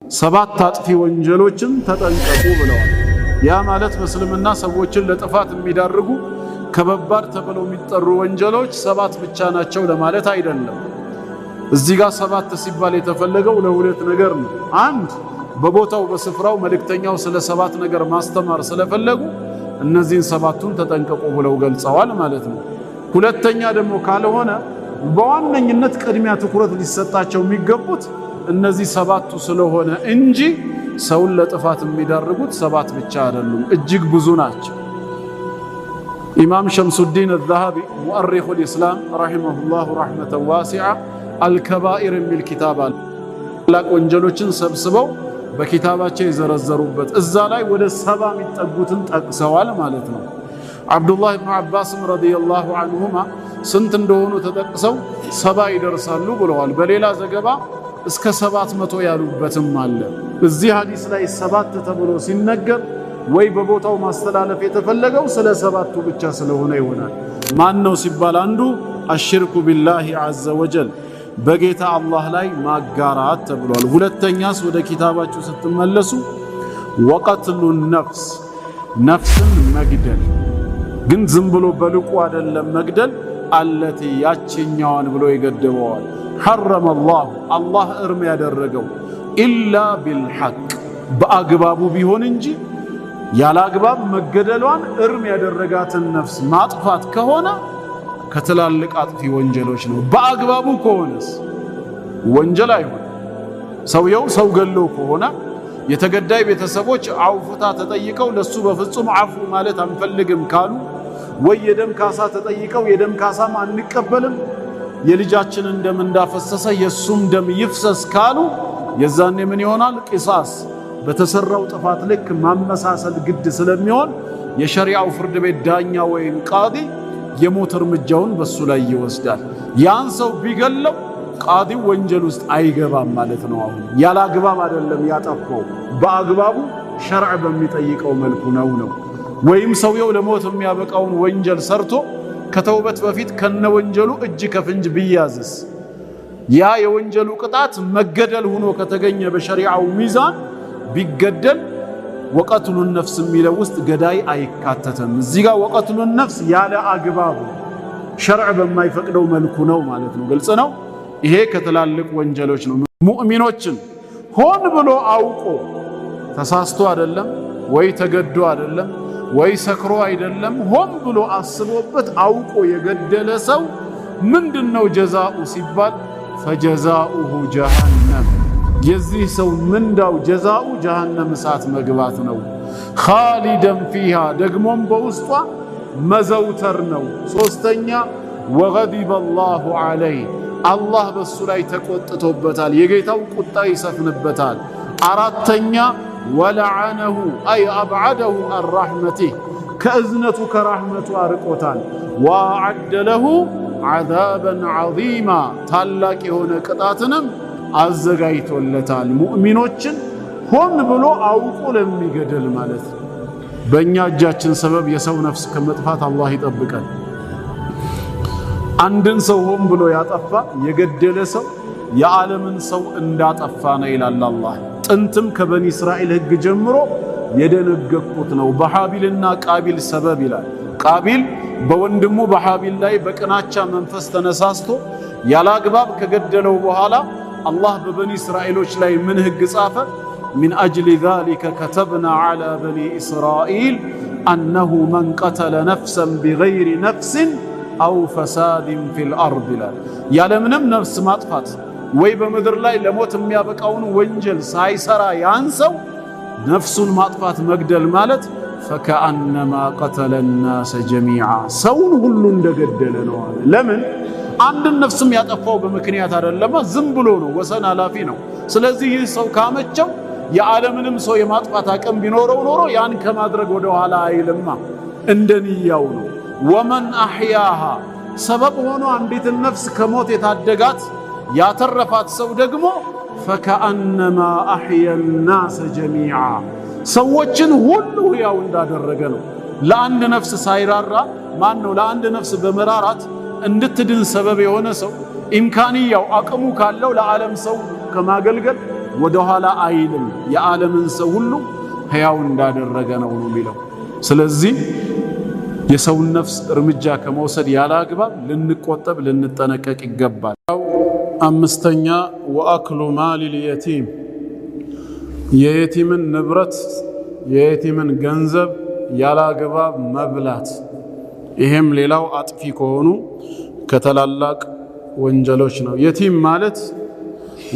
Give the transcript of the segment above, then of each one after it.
ሰባት አጥፊ ወንጀሎችን ተጠንቀቁ ብለዋል። ያ ማለት በእስልምና ሰዎችን ለጥፋት የሚዳርጉ ከበባድ ተብለው የሚጠሩ ወንጀሎች ሰባት ብቻ ናቸው ለማለት አይደለም። እዚህ ጋር ሰባት ሲባል የተፈለገው ለሁለት ነገር ነው። አንድ በቦታው በስፍራው መልእክተኛው ስለ ሰባት ነገር ማስተማር ስለፈለጉ እነዚህን ሰባቱን ተጠንቀቁ ብለው ገልጸዋል ማለት ነው። ሁለተኛ ደግሞ ካልሆነ በዋነኝነት ቅድሚያ ትኩረት ሊሰጣቸው የሚገቡት እነዚህ ሰባቱ ስለሆነ እንጂ ሰውን ለጥፋት የሚዳርጉት ሰባት ብቻ አይደሉም፣ እጅግ ብዙ ናቸው። ኢማም ሸምሱዲን አልዛሃቢ ሙአሪኹል ኢስላም ረሂመሁላሁ ረሕመተን ዋሲዓ አልከባኢር የሚል ኪታብ አለ። ታላቅ ወንጀሎችን ሰብስበው በኪታባቸው የዘረዘሩበት እዛ ላይ ወደ 70 የሚጠጉትን ጠቅሰዋል ማለት ነው። አብዱላህ ብኑ አባስም ረዲየላሁ ዐንሁማ ስንት እንደሆኑ ተጠቅሰው 70 ይደርሳሉ ብለዋል። በሌላ ዘገባ እስከ 700 ያሉበትም አለ። እዚህ ሐዲስ ላይ 7 ተብሎ ሲነገር ወይ በቦታው ማስተላለፍ የተፈለገው ስለ ሰባቱ ብቻ ስለሆነ ይሆናል። ማን ነው ሲባል አንዱ አሽርኩ ቢላሂ ዐዘ ወጀል በጌታ አላህ ላይ ማጋራት ተብሏል። ሁለተኛስ ወደ ኪታባችሁ ስትመለሱ ወቀትሉ ነፍስ ነፍስን መግደል፣ ግን ዝም ብሎ በልቁ አይደለም መግደል፣ አለቲ ያችኛዋን ብሎ ይገድበዋል። ሐረመ አላህ እርም ያደረገው ኢላ ቢልሐቅ በአግባቡ ቢሆን እንጂ ያለ አግባብ መገደሏን እርም ያደረጋትን ነፍስ ማጥፋት ከሆነ ከትላልቅ አጥፊ ወንጀሎች ነው። በአግባቡ ከሆነስ ወንጀል አይሆን። ሰውየው ሰው ገሎ ከሆነ የተገዳይ ቤተሰቦች አውፍታ ተጠይቀው ለሱ በፍጹም አፉ ማለት አንፈልግም ካሉ፣ ወይ የደም ካሳ ተጠይቀው የደም ካሳም አንቀበልም የልጃችንን ደም እንዳፈሰሰ የሱም ደም ይፍሰስ ካሉ፣ የዛኔ ምን ይሆናል? ቂሳስ በተሰራው ጥፋት ልክ ማመሳሰል ግድ ስለሚሆን የሸሪዓው ፍርድ ቤት ዳኛ ወይም ቃዲ የሞት እርምጃውን በሱ ላይ ይወስዳል። ያን ሰው ቢገለው ቃዲው ወንጀል ውስጥ አይገባም ማለት ነው። አሁን ያለ አግባብ አይደለም ያጠፋው፣ በአግባቡ ሸርዕ በሚጠይቀው መልኩ ነው። ወይም ሰውየው ለሞት የሚያበቃውን ወንጀል ሰርቶ ከተውበት በፊት ከነወንጀሉ እጅ ከፍንጅ ቢያዝስ ያ የወንጀሉ ቅጣት መገደል ሆኖ ከተገኘ በሸሪዓው ሚዛን ቢገደል ወቀትሉ ነፍስ የሚለው ውስጥ ገዳይ አይካተትም። እዚህ ጋር ወቀትሉ ነፍስ ያለ አግባብ ሸርዕ በማይፈቅደው መልኩ ነው ማለት ነው። ግልጽ ነው። ይሄ ከትላልቅ ወንጀሎች ነው። ሙእሚኖችን ሆን ብሎ አውቆ ተሳስቶ አይደለም ወይ ተገዶ አይደለም ወይ ሰክሮ አይደለም፣ ሆን ብሎ አስቦበት አውቆ የገደለ ሰው ምንድነው ጀዛኡ ሲባል ፈጀዛኡሁ ጀሃነም፣ የዚህ ሰው ምንዳው ጀዛኡ ጀሃነም እሳት መግባት ነው። ኻሊደን ፊሃ ደግሞም በውስጧ መዘውተር ነው። ሶስተኛ ወገዲበ አላሁ ዐለይህ አላህ በሱ ላይ ተቆጥቶበታል፣ የጌታው ቁጣ ይሰፍንበታል። አራተኛ ወለዐነሁ አይ አብዐደሁ አን ረሕመቲህ ከእዝነቱ ከራሕመቱ አርቆታል። ወአዐደ ለሁ ዐዛበን ዐዚማ ታላቅ የሆነ ቅጣትንም አዘጋጅቶለታል። ሙእሚኖችን ሆን ብሎ አውቆ ለሚገድል ማለት ነው። በእኛ እጃችን ሰበብ የሰው ነፍስ ከመጥፋት አላህ ይጠብቀን። አንድን ሰው ሆን ብሎ ያጠፋ የገደለ ሰው የዓለምን ሰው እንዳጠፋ ነው ይላል አላህ። ጥንትም ከበኒ እስራኤል ሕግ ጀምሮ የደነገኩት ነው በሃቢልና ቃቢል ሰበብ ይላል። ቃቢል በወንድሙ በሃቢል ላይ በቅናቻ መንፈስ ተነሳስቶ ያላግባብ ከገደለው በኋላ አላህ በበኒ እስራኤሎች ላይ ምን ሕግ ጻፈ? ሚን አጅሊ ዛሊከ ከተብና ዐላ በኒ እስራኤል አነሁ መን ቀተለ ነፍሰን ቢገይሪ ነፍስን አው ፈሳድን ፊል አርድ ይላል። ያለምንም ነፍስ ማጥፋት ወይ በምድር ላይ ለሞት የሚያበቃውን ወንጀል ሳይሰራ ያን ሰው ነፍሱን ማጥፋት መግደል ማለት ፈከአነማ ቀተለ ናሰ ጀሚዓ ሰውን ሁሉ እንደገደለ ነው አለ። ለምን? አንድን ነፍስም ያጠፋው በምክንያት አይደለም፣ ዝም ብሎ ነው፣ ወሰን አላፊ ነው። ስለዚህ ይህ ሰው ካመቸው የዓለምንም ሰው የማጥፋት አቅም ቢኖረው ኖሮ ያን ከማድረግ ወደ ኋላ አይልማ፣ እንደንያው ነው። ወመን አሕያሃ ሰበብ ሆኖ አንዲትን ነፍስ ከሞት የታደጋት ያተረፋት ሰው ደግሞ ፈከአነማ አሕየ ናሰ ጀሚዓ ሰዎችን ሁሉ ያው እንዳደረገ ነው። ለአንድ ነፍስ ሳይራራ ማን ነው ለአንድ ነፍስ በመራራት እንድትድን ሰበብ የሆነ ሰው ኢምካንያው አቅሙ ካለው ለዓለም ሰው ከማገልገል ወደ ኋላ አይልም የዓለምን ሰው ሁሉ ሕያው እንዳደረገ ነው የሚለው። ስለዚህ የሰውን ነፍስ እርምጃ ከመውሰድ ያለ አግባብ ልንቆጠብ ልንጠነቀቅ ይገባል። አምስተኛ ወአክሉ ማሊል የቲም የየቲምን ንብረት የየቲምን ገንዘብ ያለ አግባብ መብላት። ይሄም ሌላው አጥፊ ከሆኑ ከተላላቅ ወንጀሎች ነው። የቲም ማለት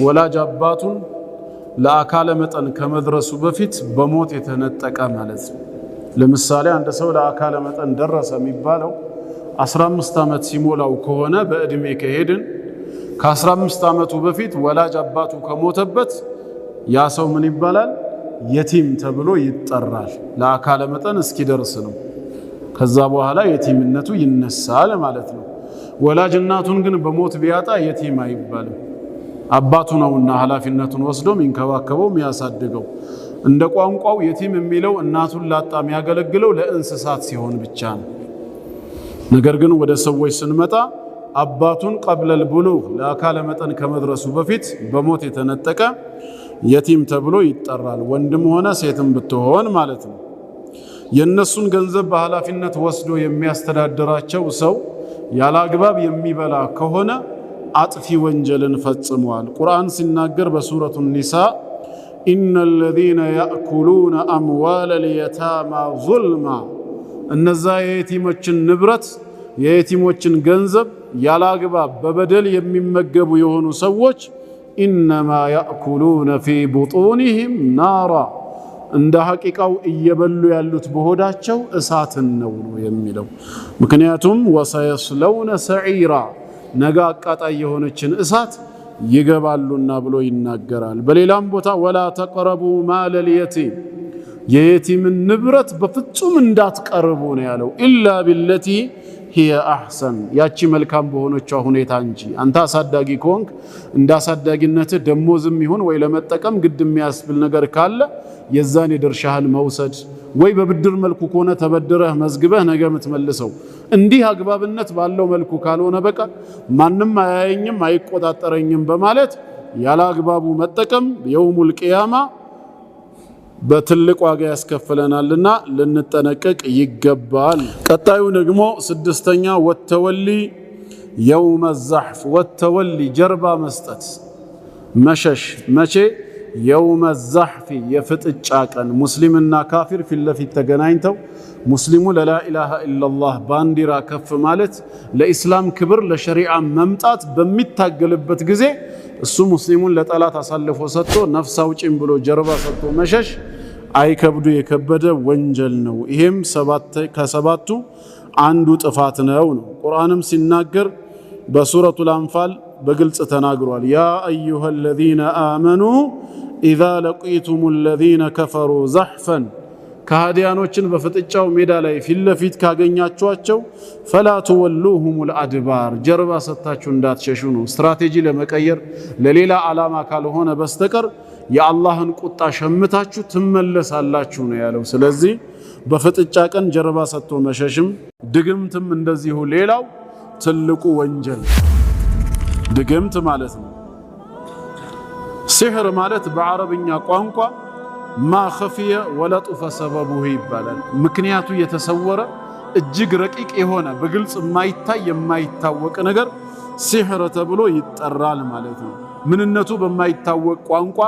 ወላጅ አባቱን ለአካለ መጠን ከመድረሱ በፊት በሞት የተነጠቀ ማለት ነው። ለምሳሌ አንድ ሰው ለአካለ መጠን ደረሰ የሚባለው 15 ዓመት ሲሞላው ከሆነ በእድሜ ከሄድን ከ15 ዓመቱ በፊት ወላጅ አባቱ ከሞተበት ያ ሰው ምን ይባላል? የቲም ተብሎ ይጠራል። ለአካለ መጠን እስኪደርስ ነው። ከዛ በኋላ የቲምነቱ ይነሳል ማለት ነው። ወላጅ እናቱን ግን በሞት ቢያጣ የቲም አይባልም። አባቱ ነውና ኃላፊነቱን ወስዶ የሚንከባከበው የሚያሳድገው። እንደ ቋንቋው የቲም የሚለው እናቱን ላጣ የሚያገለግለው ለእንስሳት ሲሆን ብቻ ነው። ነገር ግን ወደ ሰዎች ስንመጣ አባቱን ቀብለል ብሉግ ለአካለ መጠን ከመድረሱ በፊት በሞት የተነጠቀ የቲም ተብሎ ይጠራል። ወንድም ሆነ ሴትም ብትሆን ማለት ነው። የነሱን ገንዘብ በኃላፊነት ወስዶ የሚያስተዳድራቸው ሰው ያለ አግባብ የሚበላ ከሆነ አጥፊ ወንጀልን ፈጽሟል። ቁርአን ሲናገር በሱረቱ ኒሳ ኢነል ለዚነ ያእኩሉነ አምዋለል የታማ ዙልማ እነዛ የየቲሞችን ንብረት የየቲሞችን ገንዘብ ያለ አግባብ በበደል የሚመገቡ የሆኑ ሰዎች ኢነማ ያእኩሉነ ፊ ቡጡኒሂም ናራ እንደ ሐቂቃው እየበሉ ያሉት በሆዳቸው እሳትን ነው የሚለው። ምክንያቱም ወሰየስለውነ ሰዒራ ነገ አቃጣይ የሆነችን እሳት ይገባሉና ብሎ ይናገራል። በሌላም ቦታ ወላ ተቅረቡ ማለል የቲም የየቲምን ንብረት በፍጹም እንዳትቀርቡ ነው ያለው። ኢላ ቢለቲ ሂየ አሕሰን ያቺ መልካም በሆነችው ሁኔታ እንጂ። አንተ አሳዳጊ ከሆንክ እንደ አሳዳጊነትህ ደሞዝም ይሁን ወይ ለመጠቀም ግድ የሚያስብል ነገር ካለ የዛን የድርሻህን መውሰድ፣ ወይ በብድር መልኩ ከሆነ ተበድረህ መዝግበህ ነገ የምትመልሰው። እንዲህ አግባብነት ባለው መልኩ ካልሆነ በቃ ማንም አያየኝም አይቆጣጠረኝም በማለት ያለ አግባቡ መጠቀም የውሙል ቂያማ በትልቅ ዋጋ ያስከፍለናልና ልንጠነቀቅ ይገባል። ቀጣዩ ደግሞ ስድስተኛ ወተወሊ የውመ ዛሕፍ ወተወሊ ጀርባ መስጠት መሸሽ። መቼ? የውመ ዛሕፊ የፍጥጫ ቀን ሙስሊምና ካፊር ፊት ለፊት ተገናኝተው ሙስሊሙ ለላኢላሃ ኢላላህ ባንዲራ ከፍ ማለት ለኢስላም ክብር ለሸሪዓ መምጣት በሚታገልበት ጊዜ እሱ ሙስሊሙን ለጠላት አሳልፎ ሰጥቶ ነፍስ አውጪኝ ብሎ ጀርባ ሰጥቶ መሸሽ አይከብዱ የከበደ ወንጀል ነው። ይሄም ከሰባቱ አንዱ ጥፋት ነው። ቁርአንም ሲናገር በሱረቱል አንፋል በግልጽ ተናግሯል። ያ አዩሃ ለዚነ አመኑ ኢዛ ለቂቱሙ ለዚነ ከፈሩ ዘሕፈን ከሃዲያኖችን በፍጥጫው ሜዳ ላይ ፊት ለፊት ካገኛችኋቸው ፈላ ትወሉሁሙል አድባር ጀርባ ሰጥታችሁ እንዳትሸሹ ነው። ስትራቴጂ ለመቀየር ለሌላ ዓላማ ካልሆነ በስተቀር የአላህን ቁጣ ሸምታችሁ ትመለሳላችሁ ነው ያለው። ስለዚህ በፍጥጫ ቀን ጀርባ ሰጥቶ መሸሽም ድግምትም እንደዚሁ ሌላው ትልቁ ወንጀል ድግምት ማለት ነው። ሲሕር ማለት በአረብኛ ቋንቋ ማ ኸፊየ ወለጡፈ ሰበቡሁ ይባላል። ምክንያቱ የተሰወረ እጅግ ረቂቅ የሆነ በግልጽ የማይታይ የማይታወቅ ነገር ሲሕር ተብሎ ይጠራል ማለት ነው። ምንነቱ በማይታወቅ ቋንቋ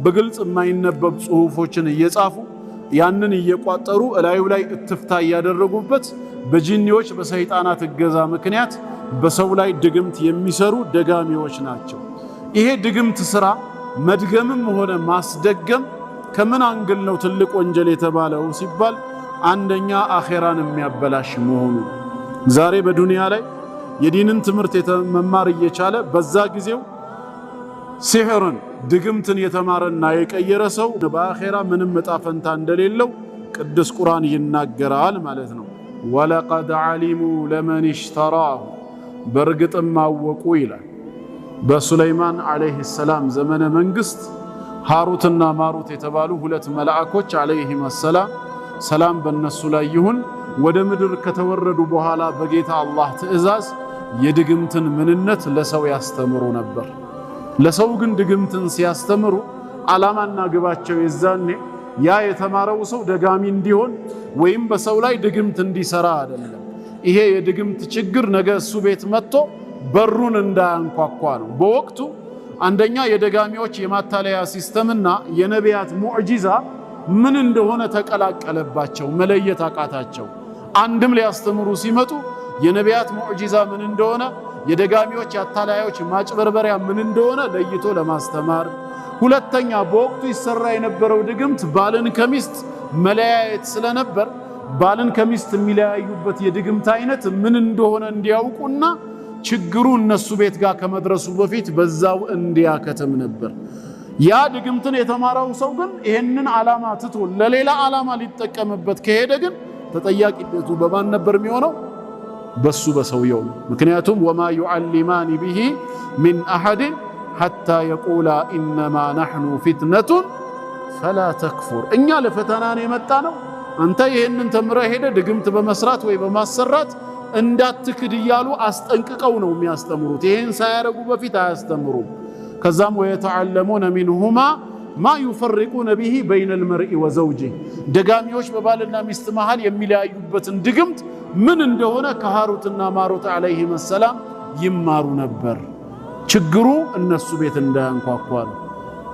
በግልጽ የማይነበብ ጽሑፎችን እየጻፉ ያንን እየቋጠሩ እላዩ ላይ እትፍታ እያደረጉበት በጂኒዎች በሰይጣናት እገዛ ምክንያት በሰው ላይ ድግምት የሚሰሩ ደጋሚዎች ናቸው። ይሄ ድግምት ስራ መድገምም ሆነ ማስደገም ከምን አንግል ነው ትልቅ ወንጀል የተባለው ሲባል አንደኛ አኼራን የሚያበላሽ መሆኑ። ዛሬ በዱንያ ላይ የዲንን ትምህርት መማር እየቻለ በዛ ጊዜው ሲሕርን ድግምትን የተማረና የቀየረ ሰው በአኼራ ምንም ዕጣ ፈንታ እንደሌለው ቅዱስ ቁርአን ይናገራል ማለት ነው። ወለቀድ ዓሊሙ ለመን እሽተራሁ በእርግጥም አወቁ ይላል። በሱለይማን ዓለይሂ ሰላም ዘመነ መንግስት ሃሩትና ማሩት የተባሉ ሁለት መላእኮች ዓለይሂም ሰላም ሰላም በእነሱ ላይ ይሁን ወደ ምድር ከተወረዱ በኋላ በጌታ አላህ ትእዛዝ የድግምትን ምንነት ለሰው ያስተምሩ ነበር። ለሰው ግን ድግምትን ሲያስተምሩ ዓላማና ግባቸው የዛኔ ያ የተማረው ሰው ደጋሚ እንዲሆን ወይም በሰው ላይ ድግምት እንዲሰራ አይደለም። ይሄ የድግምት ችግር ነገ እሱ ቤት መጥቶ በሩን እንዳያንኳኳ ነው። በወቅቱ አንደኛ የደጋሚዎች የማታለያ ሲስተምና የነቢያት ሙዕጂዛ ምን እንደሆነ ተቀላቀለባቸው፣ መለየት አቃታቸው። አንድም ሊያስተምሩ ሲመጡ የነቢያት ሙዕጂዛ ምን እንደሆነ፣ የደጋሚዎች የአታላዮች ማጭበርበሪያ ምን እንደሆነ ለይቶ ለማስተማር፣ ሁለተኛ በወቅቱ ይሰራ የነበረው ድግምት ባልን ከሚስት መለያየት ስለነበር ባልን ከሚስት የሚለያዩበት የድግምት አይነት ምን እንደሆነ እንዲያውቁና ችግሩ እነሱ ቤት ጋር ከመድረሱ በፊት በዛው እንዲያከተም ነበር። ያ ድግምትን የተማረው ሰው ግን ይሄንን ዓላማ ትቶ ለሌላ ዓላማ ሊጠቀምበት ከሄደ ግን ተጠያቂነቱ በማን ነበር የሚሆነው? በሱ በሰውየው። ምክንያቱም ወማ ዩዓሊማኒ ቢሂ ሚን አሐድን ሐታ የቁላ ኢነማ ነሕኑ ፊትነቱን ፈላ ተክፉር። እኛ ለፈተና ነው የመጣ ነው፣ አንተ ይሄንን ተምረህ ሄደ ድግምት በመስራት ወይ በማሰራት እንዳትክድ እያሉ አስጠንቅቀው ነው የሚያስተምሩት። ይሄን ሳያረጉ በፊት አያስተምሩም። ከዛም ወየተዓለሙነ ሚንሁማ ማ ዩፈሪቁነ ቢሂ በይነል መርኢ ወዘውጂህ፣ ደጋሚዎች በባልና ሚስት መሃል የሚለያዩበትን ድግምት ምን እንደሆነ ከሃሩትና ማሩት ዓለይሂም ሰላም ይማሩ ነበር። ችግሩ እነሱ ቤት እንዳያንኳኳ ነው።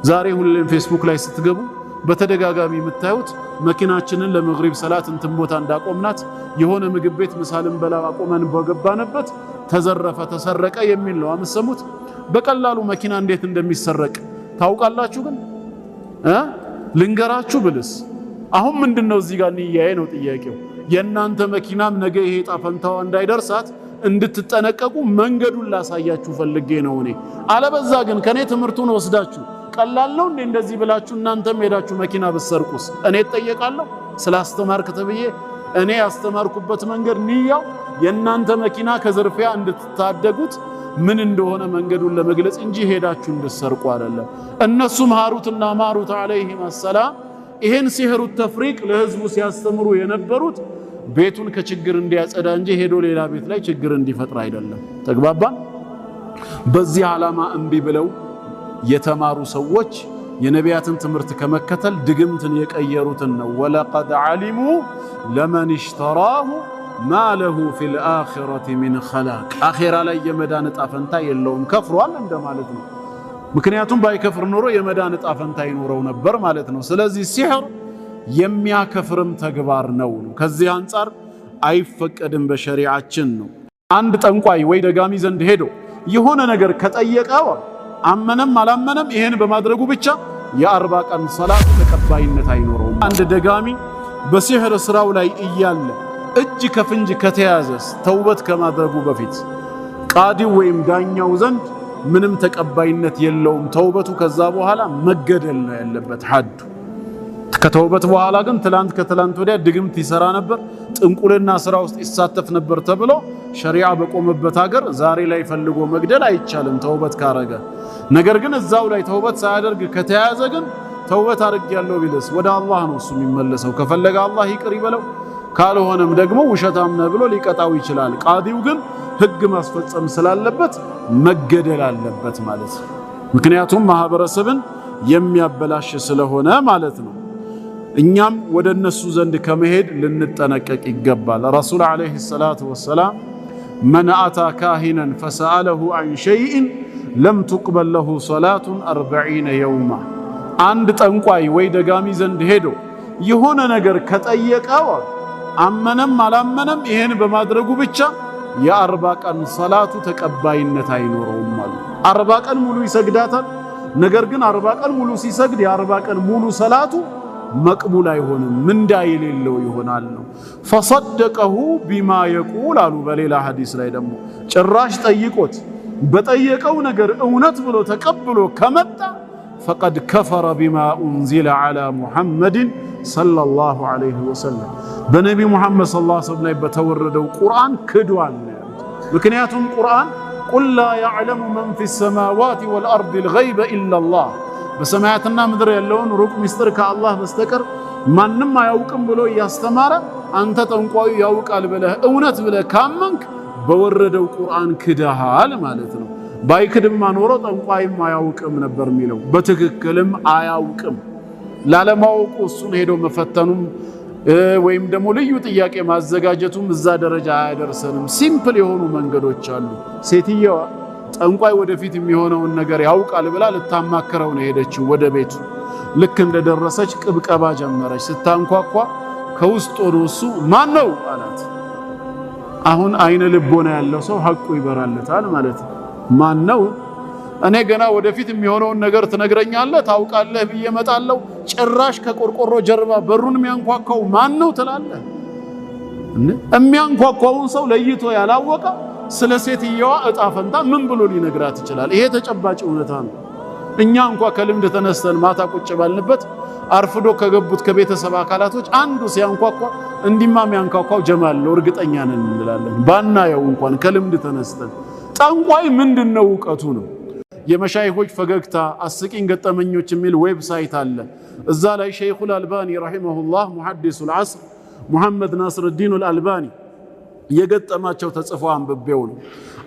ዛሬ ሁሌም ፌስቡክ ላይ ስትገቡ በተደጋጋሚ የምታዩት መኪናችንን ለመግሪብ ሰላት እንትን ቦታ እንዳቆምናት የሆነ ምግብ ቤት ምሳልን በላ አቆመን በገባንበት ተዘረፈ ተሰረቀ የሚል ነው አምሰሙት። በቀላሉ መኪና እንዴት እንደሚሰረቅ ታውቃላችሁ? ግን ልንገራችሁ ብልስ አሁን ምንድነው እዚህ ጋር ንያዬ ነው ጥያቄው። የእናንተ መኪናም ነገ ይሄ ጣፈንታው እንዳይደርሳት እንድትጠነቀቁ መንገዱን ላሳያችሁ ፈልጌ ነው እኔ። አለበዛ ግን ከኔ ትምህርቱን ወስዳችሁ ቀላል ነው እንዴ እንደዚህ ብላችሁ እናንተም ሄዳችሁ መኪና ብትሰርቁስ እኔ እጠየቃለሁ? ስላስተማርክ ተብዬ እኔ ያስተማርኩበት መንገድ ንያው የእናንተ መኪና ከዝርፊያ እንድትታደጉት ምን እንደሆነ መንገዱን ለመግለጽ እንጂ ሄዳችሁ እንድትሰርቁ አይደለም። እነሱም ሃሩትና ማሩት ዓለይሂም ሰላም ይሄን ሲህሩ ተፍሪቅ ለህዝቡ ሲያስተምሩ የነበሩት ቤቱን ከችግር እንዲያጸዳ እንጂ ሄዶ ሌላ ቤት ላይ ችግር እንዲፈጥር አይደለም። ተግባባን? በዚህ ዓላማ እምቢ ብለው የተማሩ ሰዎች የነቢያትን ትምህርት ከመከተል ድግምትን የቀየሩትን ነው። ወለቀድ ዓሊሙ ለመን እሽተራሁ ማ ለሁ ፊል አኺረቲ ሚን ኸላቅ፣ አኺራ ላይ የመዳን ዕጣ ፈንታ የለውም፣ ከፍሯል እንደማለት ነው። ምክንያቱም ባይከፍር ኖሮ የመዳን ዕጣ ፈንታ ይኖረው ነበር ማለት ነው። ስለዚህ ሲህር የሚያከፍርም ተግባር ነው። ከዚህ አንጻር አይፈቀድም በሸሪዓችን ነው። አንድ ጠንቋይ ወይ ደጋሚ ዘንድ ሄዶ የሆነ ነገር ከጠየቀው አመነም አላመነም ይሄን በማድረጉ ብቻ የ40 ቀን ሰላት ተቀባይነት አይኖረውም። አንድ ደጋሚ በሲህር ስራው ላይ እያለ እጅ ከፍንጅ ከተያዘስ ተውበት ከማድረጉ በፊት ቃዲው ወይም ዳኛው ዘንድ ምንም ተቀባይነት የለውም ተውበቱ። ከዛ በኋላ መገደል ነው ያለበት ሐዱ። ከተውበት በኋላ ግን ከትላንት ወዲያ ድግምት ይሰራ ነበር፣ ጥንቁልና ስራ ውስጥ ይሳተፍ ነበር ተብሎ ሸሪዓ በቆመበት ሀገር ዛሬ ላይ ፈልጎ መግደል አይቻልም ተውበት ካረገ። ነገር ግን እዛው ላይ ተውበት ሳያደርግ ከተያዘ ግን ተውበት አድርጌያለሁ ቢልስ ወደ አላህ ነው እሱ የሚመለሰው። ከፈለገ አላህ ይቅር ይበለው፣ ካልሆነም ደግሞ ውሸታም ነው ብሎ ሊቀጣው ይችላል። ቃዲው ግን ህግ ማስፈጸም ስላለበት መገደል አለበት ማለት ነው። ምክንያቱም ማህበረሰብን የሚያበላሽ ስለሆነ ማለት ነው። እኛም ወደ እነሱ ዘንድ ከመሄድ ልንጠነቀቅ ይገባል። ረሱል ዓለይሂ ሰላቱ ወሰላም መን አታ ካሂነን ፈሰአለሁ አን ሸይእን ለም ትቅበል ለሁ ሰላቱን 40 የውማ፣ አንድ ጠንቋይ ወይ ደጋሚ ዘንድ ሄዶ የሆነ ነገር ከጠየቀው አመነም አላመነም ይሄን በማድረጉ ብቻ የ40 ቀን ሰላቱ ተቀባይነት አይኖረውም ማለት። 40 ቀን ሙሉ ይሰግዳታል። ነገር ግን 40 ቀን ሙሉ ሲሰግድ የ40 ቀን ሙሉ ሰላቱ መቅቡል አይሆንም፣ ምንዳ የሌለው ይሆናል ነው። ፈሰደቀሁ ቢማ የቁል አሉ። በሌላ ሐዲስ ላይ ደግሞ ጭራሽ ጠይቆት በጠየቀው ነገር እውነት ብሎ ተቀብሎ ከመጣ ፈቀድ ከፈረ ቢማ ኡንዚለ ዐላ ሙሐመድን ሰለላሁ ዐለይሂ ወሰለም፣ በነቢ ሙሐመድ ሰለላሁ ዐለይሂ ወሰለም ላይ በተወረደው ቁርአን ክዷል። ምክንያቱም ቁርአን ቁል ላ ያዕለሙ መን ፊ ሰማዋት ወልአርድ ልገይበ ኢለላህ፣ በሰማያትና ምድር ያለውን ሩቅ ሚስጥር ከአላህ በስተቀር ማንም አያውቅም ብሎ እያስተማረ አንተ ጠንቋዩ ያውቃል ብለህ እውነት ብለህ ካመንክ በወረደው ቁርአን ክደሃል ማለት ነው። ባይክድማ ኖሮ ጠንቋይም አያውቅም ነበር የሚለው። በትክክልም አያውቅም። ላለማወቁ እሱን ሄዶ መፈተኑም ወይም ደግሞ ልዩ ጥያቄ ማዘጋጀቱም እዛ ደረጃ አያደርሰንም። ሲምፕል የሆኑ መንገዶች አሉ። ሴትየዋ ጠንቋይ ወደፊት የሚሆነውን ነገር ያውቃል ብላ ልታማክረው ነው ሄደችው ወደ ቤቱ። ልክ እንደደረሰች ቅብቀባ ጀመረች። ስታንኳኳ ከውስጥ ወደ እሱ ማን ነው አላት። አሁን አይነ ልቦና ያለው ሰው ሐቁ ይበራለታል ማለት ነው። ማን ነው? እኔ ገና ወደፊት የሚሆነውን ነገር ትነግረኛለህ ታውቃለህ ብዬ እመጣለሁ፣ ጭራሽ ከቆርቆሮ ጀርባ በሩን የሚያንኳኳው ማን ነው ትላለህ? የሚያንኳኳውን ሰው ለይቶ ያላወቀ ስለ ሴትየዋ እጣ ፈንታ ምን ብሎ ሊነግራት ይችላል? ይሄ ተጨባጭ እውነታ ነው። እኛ እንኳን ከልምድ ተነስተን ማታ ቁጭ ባልንበት አርፍዶ ከገቡት ከቤተሰብ አካላቶች አንዱ ሲያንኳኳ እንዲማ የሚያንኳኳው ጀማል ነው እርግጠኛ ነን እንላለን። ባናየው እንኳን ከልምድ ተነስተን ጠንቋይ ምንድነው እውቀቱ ነው። የመሻይኾች ፈገግታ አስቂኝ ገጠመኞች የሚል ዌብሳይት አለ። እዛ ላይ ሸይኹል አልባኒ ረሂመሁላህ ሙሐዲሱል ዐስር ሙሐመድ ናስረዲን አልአልባኒ የገጠማቸው ተጽፎ አንብቤው ነው።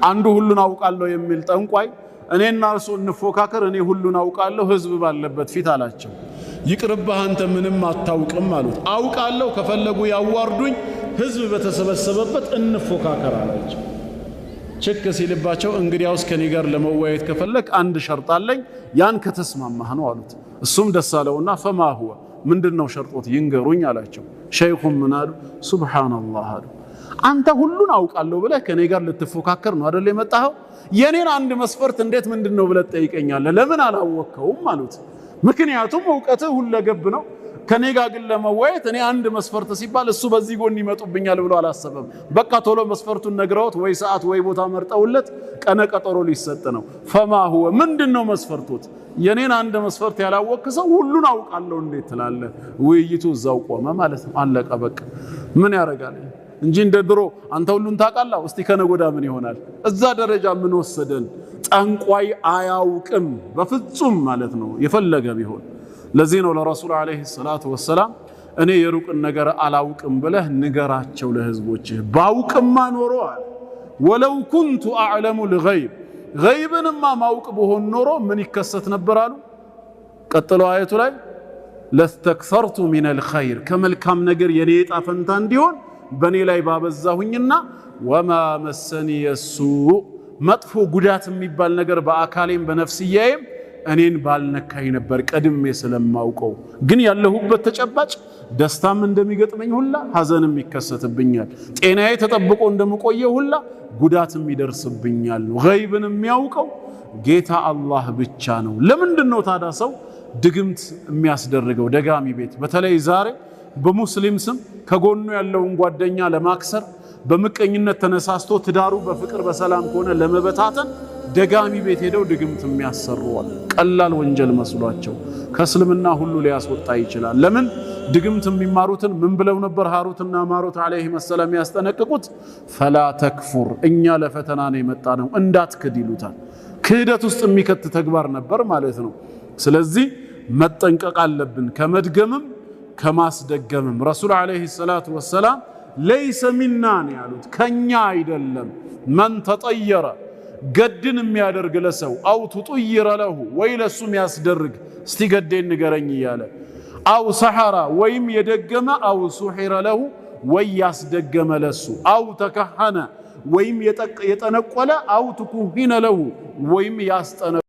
አንዱ ሁሉን አውቃለሁ የሚል ጠንቋይ እኔና እርሱ እንፎካከር፣ እኔ ሁሉን አውቃለሁ ህዝብ ባለበት ፊት አላቸው። ይቅርብህ አንተ ምንም አታውቅም አሉት። አውቃለሁ ከፈለጉ ያዋርዱኝ፣ ህዝብ በተሰበሰበበት እንፎካከር አላቸው። ቸክ ሲልባቸው እንግዲያውስ ከኔ ጋር ለመወያየት ከፈለክ አንድ ሸርጥ አለኝ፣ ያን ከተስማማህ ነው አሉት። እሱም ደስ አለውና ፈማ ሁወ ምንድነው ሸርጦት ይንገሩኝ አላቸው። ሸይኹም ምን አሉ? ሱብሃንአላህ አሉ። አንተ ሁሉን አውቃለሁ ብለህ ከኔ ጋር ልትፎካከር ነው አይደል የመጣኸው? የኔን አንድ መስፈርት እንዴት ምንድነው ብለህ ጠይቀኛለህ? ለምን አላወቅከውም አሉት። ምክንያቱም እውቀትህ ሁለገብ ነው። ከኔ ጋር ግን ለመወያየት እኔ አንድ መስፈርት ሲባል እሱ በዚህ ጎን ይመጡብኛል ብሎ አላሰበም። በቃ ቶሎ መስፈርቱን ነግረውት ወይ ሰዓት ወይ ቦታ መርጠውለት ቀነ ቀጠሮ ሊሰጥ ነው። ፈማ ሁወ ምንድነው መስፈርቱት? የኔን አንድ መስፈርት ያላወቅክ ሰው ሁሉን አውቃለሁ እንዴት ትላለህ? ውይይቱ እዛው ቆመ ማለት ነው። አለቀ በቃ። ምን ያረጋል እንጂ እንደ ድሮ አንተ ሁሉን ታውቃለህ እስቲ ከነጎዳ ምን ይሆናል? እዛ ደረጃ ምን ወሰደን? ጠንቋይ አያውቅም በፍጹም ማለት ነው የፈለገ ቢሆን። ለዚህ ነው ለረሱል አለይሂ ሰላቱ ወሰላም እኔ የሩቅን ነገር አላውቅም ብለህ ንገራቸው ለህዝቦችህ። ባውቅማ ኖሮ አለ ወለው ኩንቱ አዕለሙ ልገይብ ገይብንማ ማውቅ ብሆን ኖሮ ምን ይከሰት ነበር አሉ። ቀጥሎ አየቱ ላይ ለስተክሰርቱ ሚነል ኸይር ከመልካም ነገር የኔ ዕጣ ፈንታ እንዲሆን በኔ ላይ ባበዛሁኝና ወማ መሰኒ የሱእ መጥፎ ጉዳት የሚባል ነገር በአካሌም በነፍስያዬም እኔን ባልነካኝ ነበር ቀድሜ ስለማውቀው። ግን ያለሁበት ተጨባጭ ደስታም እንደሚገጥመኝ ሁላ ሐዘንም ይከሰትብኛል። ጤናዬ ተጠብቆ እንደምቆየው ሁላ ጉዳትም ይደርስብኛል። ገይብን የሚያውቀው ጌታ አላህ ብቻ ነው። ለምንድነው ታዲያ ሰው ድግምት የሚያስደርገው? ደጋሚ ቤት በተለይ ዛሬ በሙስሊም ስም ከጎኑ ያለውን ጓደኛ ለማክሰር በምቀኝነት ተነሳስቶ ትዳሩ በፍቅር በሰላም ከሆነ ለመበታተን ደጋሚ ቤት ሄደው ድግምት የሚያሰሩዋል። ቀላል ወንጀል መስሏቸው ከእስልምና ሁሉ ሊያስወጣ ይችላል። ለምን? ድግምት የሚማሩትን ምን ብለው ነበር ሃሩትና ማሩት አለይሂ ሰላም ያስጠነቅቁት? ፈላ ተክፉር እኛ ለፈተና ነው የመጣነው እንዳትክድ ይሉታል። ክህደት ውስጥ የሚከት ተግባር ነበር ማለት ነው። ስለዚህ መጠንቀቅ አለብን ከመድገምም ከማስደገምም። ረሱል አለይሂ ሰላቱ ወሰላም ለይሰ ሚና ነው ያሉት፣ ከኛ አይደለም። መን ተጠየረ ገድን የሚያደርግ ለሰው አው ትጥይረ ለሁ ወይ ለሱም ያስደርግ እስቲ ገዴን ንገረኝ እያለ አው ሰሐራ ወይም የደገመ አው ሱሒረ ለሁ ወይ ያስደገመ ለሱ አው ተከሐነ ወይም የጠነቆለ አው ትኩሂነ ለሁ ወይም ያስጠነቆለ